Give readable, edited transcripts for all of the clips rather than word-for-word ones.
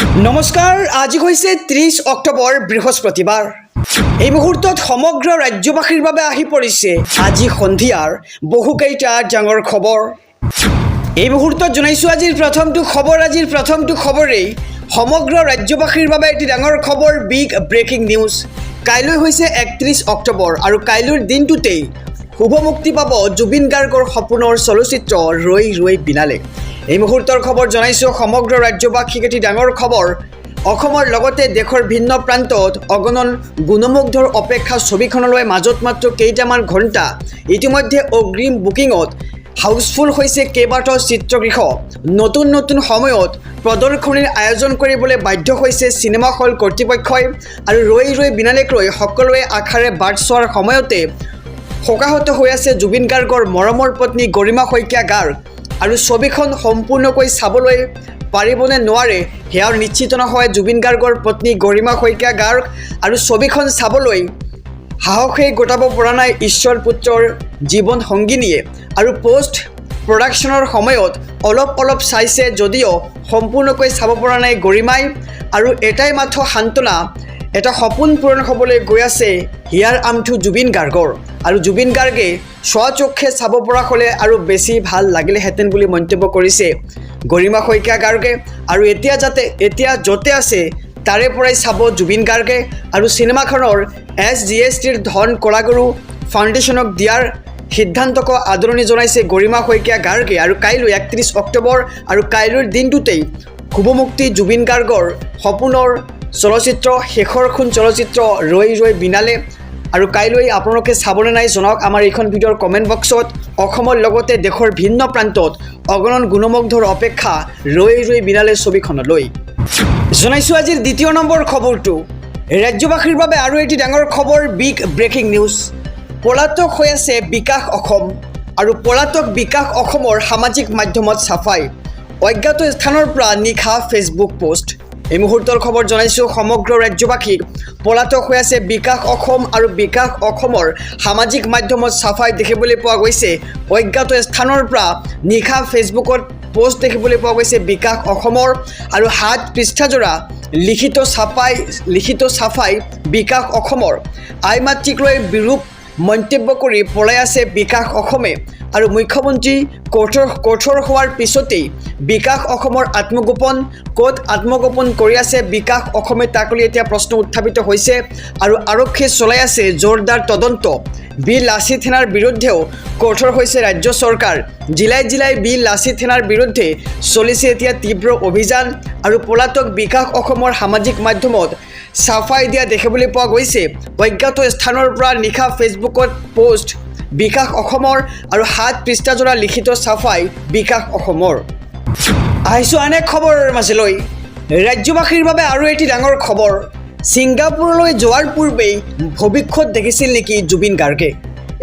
নমস্কাৰ, আজি হৈছে 30 অক্টোবৰ বৃহস্পতিবাৰ। এই মুহূৰ্তত সমগ্ৰ ৰাজ্যবাসীৰ বাবে আহি পৰিছে আজি সন্ধিয়াৰ বহুকেইটা ডাঙৰ খবৰ। এই মুহূৰ্তত জনাইছোঁ আজিৰ প্ৰথমটো খবৰেই সমগ্ৰ ৰাজ্যবাসীৰ বাবে এটি ডাঙৰ খবৰ, বিগ ব্ৰেকিং নিউজ। কাইলৈ হৈছে 31 অক্টোবৰ আৰু কাইলৈৰ দিনটোতেই শুভ মুক্তি পাব জুবিন গাৰ্গৰ সপোনৰ চলচ্চিত্ৰ ৰৈ ৰৈ বিনালে। এই মুহূৰ্তৰ খবৰ জনাইছোঁ সমগ্ৰ ৰাজ্যবাসীক এটি ডাঙৰ খবৰ। অসমৰ লগতে দেশৰ ভিন্ন প্ৰান্তত অগণন গুণমুগ্ধৰ অপেক্ষা ছবিখনলৈ মাজত মাত্ৰ কেইটামান ঘণ্টা। ইতিমধ্যে অগ্ৰিম বুকিঙত হাউচফুল হৈছে কেইবাটাও চিত্ৰগৃহ। নতুন সময়ত প্ৰদৰ্শনীৰ আয়োজন কৰিবলৈ বাধ্য হৈছে চিনেমা হল কৰ্তৃপক্ষই আৰু ৰৈ ৰৈ বিনালেক লৈ সকলোৱে আশাৰে বাট চোৱাৰ সময়তে শোকাহত হৈ আছে জুবিন গাৰ্গৰ মৰমৰ পত্নী গৰিমা শইকীয়া গাৰ্গ। আৰু ছবিখন সম্পূৰ্ণকৈ চাবলৈ পাৰিবনে নোৱাৰে সেয়াও নিশ্চিত নহয় জুবিন গাৰ্গৰ পত্নী গৰিমা শইকীয়া গাৰ্গ। আৰু ছবিখন চাবলৈ সাহসেই গোটাব পৰা নাই ঈশ্বৰ পুত্ৰৰ জীৱন সংগিনীয়ে। আৰু পোষ্ট প্ৰডাকশ্যনৰ সময়ত অলপ চাইছে যদিও সম্পূৰ্ণকৈ চাব পৰা নাই গৰিমাই। আৰু এটাই মাত্ৰ সান্তনা, এটা সপোন পূৰণ হ'বলৈ গৈ আছে হিয়াৰ আমঠু জুবিন গাৰ্গৰ। আৰু জুবিন গাৰ্গে স্বচক্ষে চাব পৰা হ'লে আৰু বেছি ভাল লাগিলেহেঁতেন বুলি মন্তব্য কৰিছে গৰিমা শইকীয়া গাৰ্গে। আৰু এতিয়া য'তে আছে তাৰে পৰাই চাব জুবিন গাৰ্গে। আৰু চিনেমাখনৰ SGSTৰ ধন কলাগুৰু ফাউণ্ডেশ্যনক দিয়াৰ সিদ্ধান্তক আদৰণি জনাইছে গৰিমা শইকীয়া গাৰ্গে। আৰু কাইলৈ 31 অক্টোবৰ আৰু কাইলৈৰ দিনটোতেই শুভমুক্তি জুবিন গাৰ্গৰ সপোনৰ চলচ্চিত্ৰ, শেষৰখন চলচ্চিত্ৰ ৰৈ ৰৈ বিনালে। আৰু কাইলৈ আপোনালোকে চাবলৈ নাই জনাওক আমাৰ এইখন ভিডিঅ'ৰ কমেণ্ট বক্সত। অসমৰ লগতে দেশৰ ভিন্ন প্ৰান্তত অগণন গুণমুগ্ধৰ অপেক্ষা ৰৈ ৰৈ বিনালে ছবিখনলৈ। জনাইছোঁ আজিৰ দ্বিতীয় নম্বৰ খবৰটো ৰাজ্যবাসীৰ বাবে আৰু এটি ডাঙৰ খবৰ, বিগ ব্ৰেকিং নিউজ। পলাতক হৈ আছে বিকাশ অসম আৰু পলাতক বিকাশ অসমৰ সামাজিক মাধ্যমত চাফাই। অজ্ঞাত স্থানৰ পৰা নিশা ফেচবুক পোষ্ট। এই মুহূৰ্তৰ খবৰ জনাইছোঁ সমগ্ৰ ৰাজ্যবাসীক। পলাতক হৈ আছে বিকাশ অসম আৰু বিকাশ অসমৰ সামাজিক মাধ্যমত চাফাই দেখিবলৈ পোৱা গৈছে। অজ্ঞাত স্থানৰ পৰা নিশা ফেচবুকত পোষ্ট দেখিবলৈ পোৱা গৈছে বিকাশ অসমৰ। আৰু 7 পৃষ্ঠাজোৰা লিখিত চাফাই বিকাশ অসমৰ। আই মাতৃক লৈ বিৰূপ মন্তব্য কৰি পলাই আছে বিকাশ অসমে। আৰু মুখ্যমন্ত্ৰী কঠোৰ হোৱাৰ পিছতেই বিকাশ অসমৰ আত্মগোপন। ক'ত আত্মগোপন কৰি আছে বিকাশ অসমে তাক লৈ এতিয়া প্ৰশ্ন উত্থাপিত হৈছে। আৰু আৰক্ষীয়ে চলাই আছে জোৰদাৰ তদন্ত। বি লাচিত সেনাৰ বিৰুদ্ধেও কঠোৰ হৈছে ৰাজ্য চৰকাৰ। জিলাই বি লাচিত সেনাৰ বিৰুদ্ধে চলিছে এতিয়া তীব্ৰ অভিযান। আৰু পলাতক বিকাশ অসমৰ সামাজিক মাধ্যমত চাফাই দিয়া দেখিবলৈ পোৱা গৈছে। অজ্ঞাত স্থানৰ পৰা নিশা ফেচবুকত পোষ্ট বিকাশ অসমৰ আৰু 7 পৃষ্ঠাজোৰা লিখিত চাফাই বিকাশ অসমৰ। আহিছোঁ আন এক খবৰৰ মাজলৈ। ৰাজ্যবাসীৰ বাবে আৰু এটি ডাঙৰ খবৰ, ছিংগাপুৰলৈ যোৱাৰ পূৰ্বেই ভৱিষ্যত দেখিছিল নেকি জুবিন গাৰ্গে?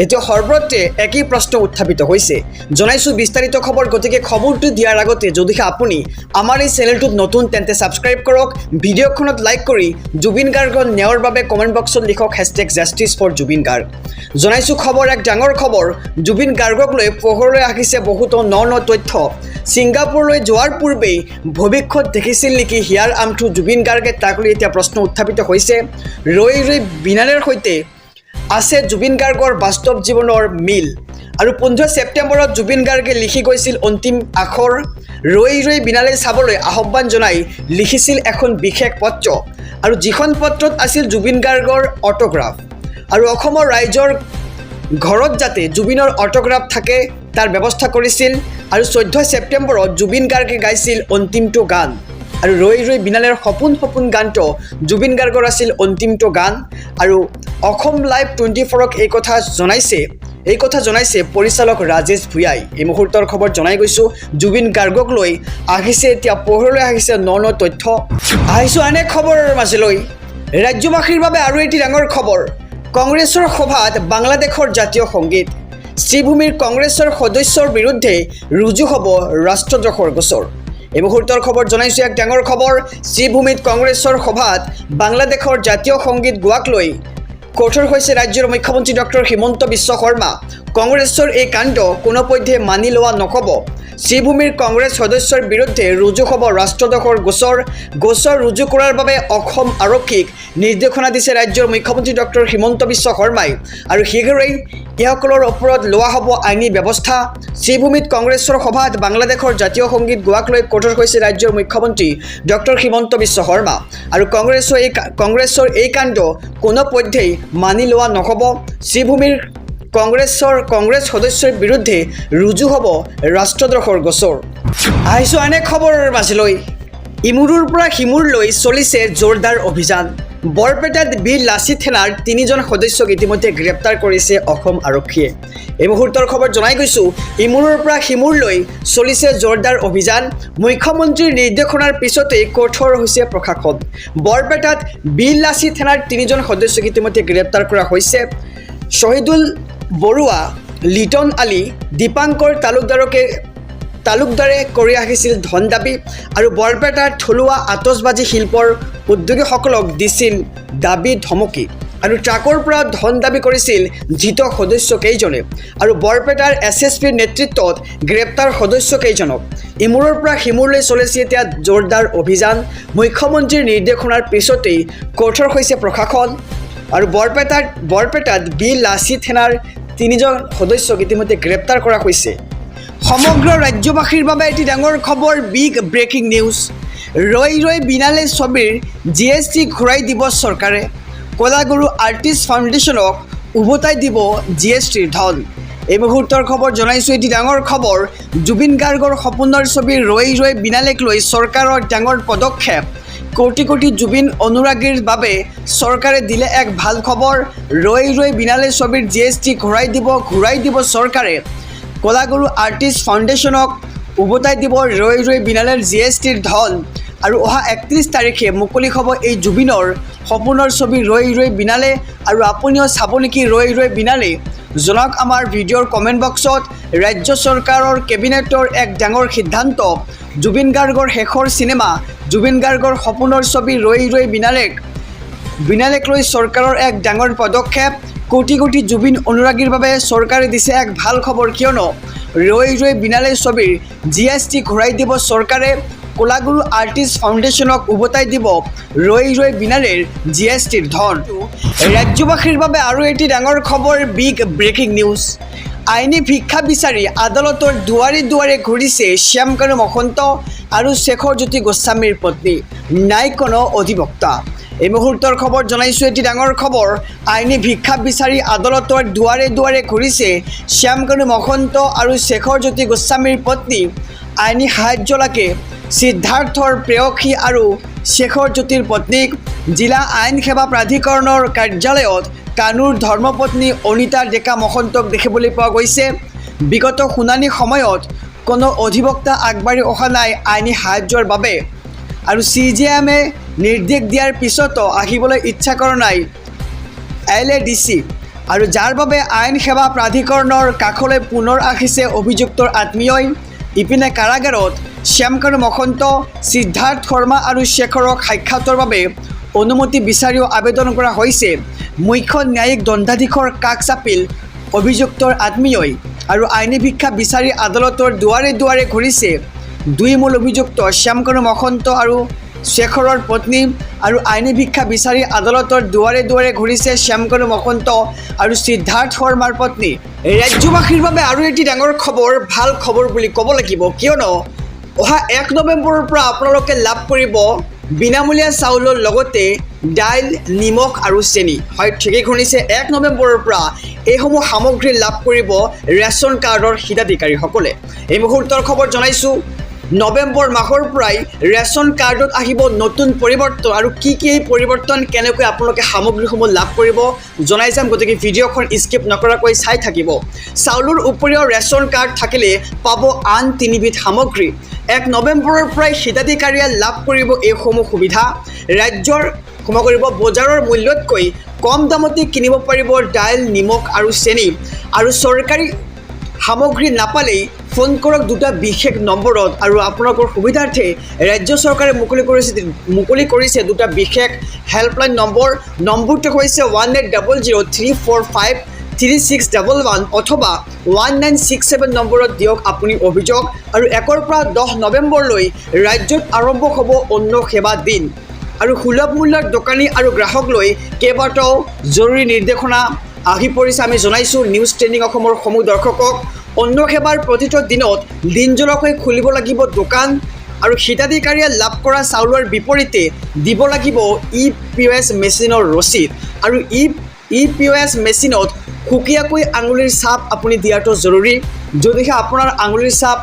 এতিয়া সৰ্বত্ৰে একেই প্ৰশ্ন উত্থাপিত হৈছে। জনাইছোঁ বিস্তাৰিত খবৰ। গতিকে খবৰটো দিয়াৰ আগতে যদিহে আপুনি আমাৰ এই চেনেলটোত নতুন তেন্তে ছাবস্ক্ৰাইব কৰক। ভিডিঅ'খনত লাইক কৰি জুবিন গাৰ্গৰ ন্যায়ৰ বাবে কমেণ্ট বক্সত লিখক #জাষ্টিছ ফৰ জুবিন গাৰ্গ। জনাইছোঁ খবৰ, এক ডাঙৰ খবৰ। জুবিন গাৰ্গক লৈ পোহৰলৈ আহিছে বহুতো ন তথ্য। ছিংগাপুৰলৈ যোৱাৰ পূৰ্বেই ভৱিষ্যত দেখিছিল নেকি হিয়াৰ আমঠু জুবিন গাৰ্গে? তাক লৈ এতিয়া প্ৰশ্ন উত্থাপিত হৈছে। ৰৈ ৰৈ বিনালেৰ সৈতে আছে জুবিন গাৰ্গৰ বাস্তৱ জীৱনৰ মিল। আৰু 15 ছেপ্টেম্বৰত জুবিন গাৰ্গে লিখি গৈছিল অন্তিম আখৰ। ৰৈ ৰৈ বিনালে চাবলৈ আহ্বান জনাই লিখিছিল এখন বিশেষ পত্ৰ। আৰু যিখন পত্ৰত আছিল জুবিন গাৰ্গৰ অট'গ্ৰাফ। আৰু অসমৰ ৰাইজৰ ঘৰত যাতে জুবিনৰ অট'গ্ৰাফ থাকে তাৰ ব্যৱস্থা কৰিছিল। আৰু 14 ছেপ্টেম্বৰত জুবিন গাৰ্গে গাইছিল অন্তিমটো গান। আৰু ৰৈ ৰৈ বিনালেৰ সপোন গানটো জুবিন গাৰ্গৰ আছিল অন্তিমটো গান। আৰু অসম লাইভ 24ক এই কথা জনাইছে পৰিচালক ৰাজেশ ভূঞাই। এই মুহূৰ্তৰ খবৰ জনাই গৈছোঁ। জুবিন গাৰ্গক লৈ আহিছে এতিয়া পোহৰলৈ আহিছে ন তথ্য। আহিছোঁ আন এক খবৰৰ মাজলৈ। ৰাজ্যবাসীৰ বাবে আৰু এটি ডাঙৰ খবৰ, কংগ্ৰেছৰ সভাত বাংলাদেশৰ জাতীয় সংগীত। শ্ৰীভূমিৰ কংগ্ৰেছৰ সদস্যৰ বিৰুদ্ধে ৰুজু হ'ব ৰাষ্ট্ৰদ্ৰোহৰ গোচৰ। এই মুহূৰ্তৰ খবৰ জনাইছোঁ এক ডাঙৰ খবৰ। শ্ৰীভূমিত কংগ্ৰেছৰ সভাত বাংলাদেশৰ জাতীয় সংগীত গোৱাক লৈ কঠোৰ হৈছে ৰাজ্যৰ মুখ্যমন্ত্ৰী ডক্টৰ হিমন্ত বিশ্ব শৰ্মা। কংগ্ৰেছৰ এই কাণ্ড কোনোপধ্যে মানি লোৱা নহ'ব। শ্ৰীভূমিৰ কংগ্ৰেছ সদস্যৰ বিৰুদ্ধে ৰুজু হ'ব ৰাষ্ট্ৰদ্ৰোহৰ গোচৰ ৰুজু কৰাৰ বাবে অসম আৰক্ষীক নিৰ্দেশনা দিছে ৰাজ্যৰ মুখ্যমন্ত্ৰী ডক্টৰ হিমন্ত বিশ্ব শৰ্মাই আৰু শীঘ্ৰেই এইসকলৰ ওপৰত লোৱা হ'ব আইনী ব্যৱস্থা। শ্ৰীভূমিত কংগ্ৰেছৰ সভাত বাংলাদেশৰ জাতীয় সংগীত গোৱাক লৈ কঠোৰ হৈছে ৰাজ্যৰ মুখ্যমন্ত্ৰী ডক্টৰ হিমন্ত বিশ্ব শৰ্মা আৰু কংগ্ৰেছৰ এই কাণ্ড কোনোপধ্যেই মানি লোৱা নহ'ব। শ্ৰীভূমিৰ কংগ্ৰেছ সদস্যৰ বিৰুদ্ধে ৰুজু হ'ব ৰাষ্ট্ৰদ্ৰোহৰ গোচৰ। আহিছোঁ আন এক খবৰৰ মাজলৈ। ইমুৰৰ পৰা সিমুৰলৈ চলিছে জোৰদাৰ অভিযান। বৰপেটাত বীৰ লাচিত সেনাৰ 3জন সদস্যক ইতিমধ্যে গ্ৰেপ্তাৰ কৰিছে অসম আৰক্ষীয়ে। এই মুহূৰ্তৰ খবৰ জনাই গৈছোঁ, ইমুৰৰ পৰা সিমুৰলৈ চলিছে জোৰদাৰ অভিযান। মুখ্যমন্ত্ৰীৰ নিৰ্দেশনাৰ পিছতেই কঠোৰ হৈছে প্ৰশাসন। বৰপেটাত বীৰ লাচিত সেনাৰ 3জন সদস্যক ইতিমধ্যে গ্ৰেপ্তাৰ কৰা হৈছে। শ্বহীদুল বৰুৱা, লিটন আলী, দীপাংকৰ তালুকদাৰে কৰি আহিছিল ধন দাবী আৰু বৰপেটাৰ থলুৱা আতচবাজী শিল্পৰ উদ্যোগীসকলক দিছিল দাবী ধমকি আৰু ট্ৰাকৰ পৰা ধন দাবী কৰিছিল ধৃত সদস্যকেইজনে আৰু বৰপেটাৰ SSPৰ নেতৃত্বত গ্ৰেপ্তাৰ সদস্যকেইজনক। ইমূৰৰ পৰা সিমূৰলৈ চলিছে এতিয়া জোৰদাৰ অভিযান। মুখ্যমন্ত্ৰীৰ নিৰ্দেশনাৰ পিছতেই কঠোৰ হৈছে প্ৰশাসন আৰু বৰপেটাত বীৰ লাচিত সেনাৰ 3জন সদস্যক ইতিমধ্যে গ্ৰেপ্তাৰ কৰা হৈছে। সমগ্ৰ ৰাজ্যবাসীৰ বাবে এটি ডাঙৰ খবৰ, বিগ ব্ৰেকিং নিউজ। ৰৈ বিনালে ছবিৰ GST ঘূৰাই দিব চৰকাৰে। কলাগুৰু আৰ্টিষ্ট ফাউণ্ডেশ্যনক উভতাই দিব GSTৰ ধন। এই মুহূৰ্তৰ খবৰ জনাইছোঁ, এটি ডাঙৰ খবৰ। জুবিন গাৰ্গৰ সপোনৰ ছবি ৰৈ বিনালেক লৈ চৰকাৰৰ ডাঙৰ পদক্ষেপ। কোটি জুবিন অনুৰাগীৰ বাবে চৰকাৰে দিলে এক ভাল খবৰ। ৰৈ বিনালে ছবিৰ GST ঘূৰাই দিব চৰকাৰে। কলাগুৰু আৰ্টিষ্ট ফাউণ্ডেশ্যনক উভতাই দিব ৰৈ বিনালেৰ GSTৰ ধন আৰু অহা 31 তাৰিখে মুকলি হ'ব এই জুবিনৰ সপোনৰ ছবি ৰৈ বিনালে। আৰু আপুনিও চাব নেকি ৰৈ বিনালে? জনাওক আমাৰ ভিডিঅ'ৰ কমেণ্ট বক্সত। ৰাজ্য চৰকাৰৰ কেবিনেটৰ এক ডাঙৰ সিদ্ধান্ত। জুবিন গাৰ্গৰ শেষৰ চিনেমা জুবিন গাৰ্গৰ সপোনৰ ছবি ৰৈ বিনালেক লৈ চৰকাৰৰ এক ডাঙৰ পদক্ষেপ। কোটি জুবিন অনুৰাগীৰ বাবে চৰকাৰে দিছে এক ভাল খবৰ, কিয়নো ৰৈ বিনালে ছবিৰ GST ঘূৰাই দিব চৰকাৰে। কলাগুৰু আৰ্টিষ্ট ফাউণ্ডেশ্যনক উভতাই দিব ৰৈ বিনালেৰ GSTৰ ধন। ৰাজ্যবাসীৰ বাবে আৰু এটি ডাঙৰ খবৰ, বিগ ব্ৰেকিং নিউজ। আইনী ভিক্ষা বিচাৰি আদালতৰ দুৱাৰে ঘূৰিছে শ্যামকানু মহন্ত আৰু শেখৰজ্যোতি গোস্বামীৰ পত্নী, নাই কোনো অধিবক্তা। এই মুহূৰ্তৰ খবৰ জনাইছোঁ, এটি ডাঙৰ খবৰ। আইনী ভিক্ষা বিচাৰি আদালতৰ দুৱাৰে ঘূৰিছে শ্যামকানু মহন্ত আৰু শেখৰজ্যোতি গোস্বামীৰ পত্নী। আইনী সাহায্য লাগে সিদ্ধাৰ্থৰ প্ৰেয়সী আৰু শেখৰজ্যোতিৰ পত্নীক। জিলা আইন সেৱা প্ৰাধিকৰণৰ কাৰ্যালয়ত কানুৰ ধৰ্মপত্নী অনিতা ডেকা মহন্তক দেখিবলৈ পোৱা গৈছে। বিগত শুনানি সময়ত কোনো অধিবক্তা আগবাঢ়ি অহা নাই আইনী সাহায্যৰ বাবে আৰু CJMে নিৰ্দেশ দিয়াৰ পিছতো আহিবলৈ ইচ্ছা কৰা নাই LADC আৰু যাৰ বাবে আইন সেৱা প্ৰাধিকৰণৰ কাষলৈ পুনৰ আহিছে অভিযুক্তৰ আত্মীয়ই। ইপিনে কাৰাগাৰত শ্যামকানু মহন্ত, সিদ্ধাৰ্থ শৰ্মা আৰু শেখৰক সাক্ষাতৰ বাবে অনুমতি বিচাৰিও আবেদন কৰা হৈছে। মুখ্য ন্যায়িক দণ্ডাধীশৰ কাষ চাপিল অভিযুক্তৰ আত্মীয়ই আৰু আইনী ভিক্ষা বিচাৰি আদালতৰ দুৱাৰে ঘূৰিছে দুই মূল অভিযুক্ত শ্যামকানু মহন্ত আৰু শেখৰৰ পত্নী আৰু আইনী ভিক্ষা বিচাৰি আদালতৰ দুৱাৰে ঘূৰিছে শ্যামকানু মহন্ত আৰু সিদ্ধাৰ্থ শৰ্মাৰ পত্নী। ৰাজ্যবাসীৰ বাবে আৰু এটি ডাঙৰ খবৰ, ভাল খবৰ বুলি ক'ব লাগিব, কিয়নো অহা 1 নৱেম্বৰৰ পৰা আপোনালোকে লাভ কৰিব বিনামূলীয়া চাউলৰ লগতে দাইল, নিমখ আৰু চেনি। হয়, ঠিকেই শুনিছে, 1 নৱেম্বৰৰ পৰা এইসমূহ সামগ্ৰী লাভ কৰিব ৰেচন কাৰ্ডৰ হিতাধিকাৰীসকলে। এই মুহূৰ্তৰ খবৰ জনাইছোঁ, নৱেম্বৰ মাহৰ পৰাই ৰেচন কাৰ্ডত আহিব নতুন পৰিৱৰ্তন আৰু কি এই পৰিৱৰ্তন, কেনেকৈ আপোনালোকে সামগ্ৰীসমূহ লাভ কৰিব জনাই যাম। গতিকে ভিডিঅ'খন স্কিপ নকৰাকৈ চাই থাকিব। চাউলৰ উপৰিও ৰেচন কাৰ্ড থাকিলে পাব আন 3বিধ সামগ্ৰী। 1 নৱেম্বৰৰ পৰাই হিতাধিকাৰীয়ে লাভ কৰিব এইসমূহ সুবিধা। ৰাজ্যৰ বজাৰৰ মূল্যতকৈ কম দামতে কিনিব পাৰিব দাইল, নিমখ আৰু চেনি আৰু চৰকাৰী সামগ্ৰী নাপালেই ফোন কৰক 2টা বিশেষ নম্বৰত আৰু আপোনালোকৰ সুবিধাৰ্থে ৰাজ্য চৰকাৰে মুকলি কৰিছে 2টা বিশেষ হেল্পলাইন নম্বৰ। নম্বৰটো হৈছে 18003453 3611 অথবা 1967 নম্বৰত দিয়ক আপুনি অভিযোগ আৰু 1ৰ পৰা 10 নৱেম্বৰলৈ ৰাজ্যত আৰম্ভ হ'ব অন্য সেৱা দিন আৰু সুলভ মূল্যৰ দোকানী আৰু গ্ৰাহক লৈ কেইবাটাও জৰুৰী নিৰ্দেশনা আহি পৰিছে আমি জনাইছোঁ নিউজ ট্ৰেণ্ডিং অসমৰ সমূহ দৰ্শকক অন্য সেৱাৰ প্ৰতিটো দিনত দিনজোৰাকৈ খুলিব লাগিব দোকান আৰু হিতাধিকাৰীয়ে লাভ কৰা চাউলৰ বিপৰীতে দিব লাগিব EPOS মেচিনৰ ৰচিদ আৰু EPOS মেচিনত সুকীয়াকৈ আঙুলিৰ ছাপ আপুনি দিয়াটো জৰুৰী যদিহে আপোনাৰ আঙুলিৰ ছাপ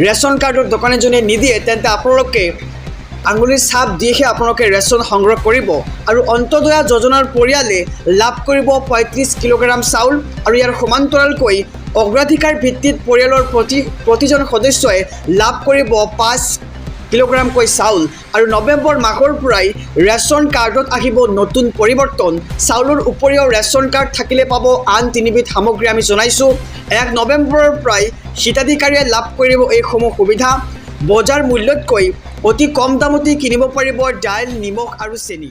ৰেচন কাৰ্ডৰ দোকানীজনে নিদিয়ে তেন্তে আপোনালোকে আঙুলিৰ ছাপ দিহে আপোনালোকে ৰেচন সংগ্ৰহ কৰিব আৰু অন্তদয়া যোজনাৰ পৰিয়ালে লাভ কৰিব 35 কিলোগ্ৰাম চাউল আৰু ইয়াৰ সমান্তৰালকৈ অগ্ৰাধিকাৰ ভিত্তিত পৰিয়ালৰ প্ৰতিজন সদস্যই লাভ কৰিব 5 কিলোগ্ৰামকৈ চাউল আৰু নৱেম্বৰ মাহৰ পৰাই ৰেচন কাৰ্ডত আহিব নতুন পৰিৱৰ্তন চাউলৰ উপৰিও ৰেচন কাৰ্ড থাকিলে পাব আন 3বিধ সামগ্ৰী আমি জনাইছোঁ 1 নৱেম্বৰৰ পৰাই হিতাধিকাৰীয়ে লাভ কৰিব এইসমূহ সুবিধা বজাৰ মূল্যতকৈ অতি কম দামতে কিনিব পাৰিব দাইল নিমখ আৰু চেনি